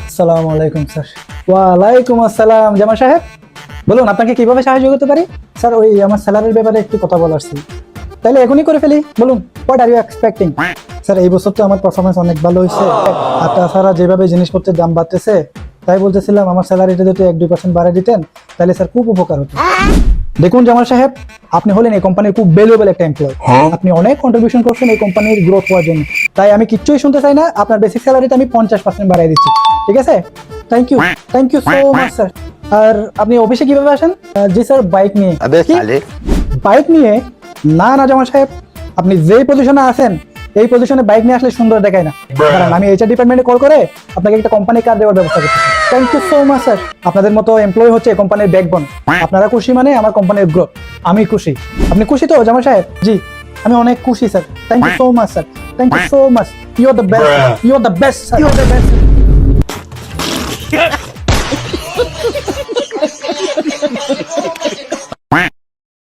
আসসালামু আলাইকুম স্যার। ওয়ালাইকুম আসসালাম জামাল সাহেব, বলুন আপনাকে কিভাবে সাহায্য করতে পারি? স্যার ওই আমার স্যালারির ব্যাপারে একটু কথা বলার ছিল। তাহলে এখনই করে ফেলি, বলুন what are you expecting? Sir এই বছর তো আমার পারফরমেন্স অনেক ভালো হয়েছে, আর তাছাড়া যেভাবে জিনিসপত্রের দাম বাড়তেছে, তাই বলতেছিলাম আমার স্যালারিটা যদি 1-2% বাড়িয়ে দিতেন তাহলে স্যার খুব উপকার হতো। দেখুন জামাল সাহেব, আপনি হলেন এই কোম্পানির খুব ভ্যালুয়েবল একটা এমপ্লয়। আপনি অনেক কন্ট্রিবিউশন করছেন এই কোম্পানির গ্রোথ হওয়ার জন্য, তাই আমি কিচ্ছুই শুনতে চাই না। আপনার বেসিক স্যালারিতে আমি 50% বাড়িয়ে দিচ্ছি, ঠিক আছে? Thank you so much sir. আর আপনি অফিসে কিভাবে আসেন? জি স্যার, বাইক নিয়ে। अबे কি? साले বাইক নিয়ে? না না জামাল সাহেব, আপনি যেই পজিশনে আছেন এই পজিশনে বাইক নিয়ে আসলে সুন্দর দেখায় না। কারণ আমি এইচআর ডিপার্টমেন্টে কল করে আপনাকে একটা কোম্পানি কার দেওয়ার ব্যবস্থা করতেছি। Thank you so much sir. আপনাদের মতো এমপ্লয়ি হচ্ছে এই কোম্পানির ব্যাকবোন। আপনারা খুশি মানে আমার কোম্পানির গ্রোথ। আমি খুশি। আপনি খুশি তো জামাল সাহেব? জি, আমি অনেক খুশি sir. Thank you so much sir. Thank you so much. You are the best. You are the best sir. You are the best.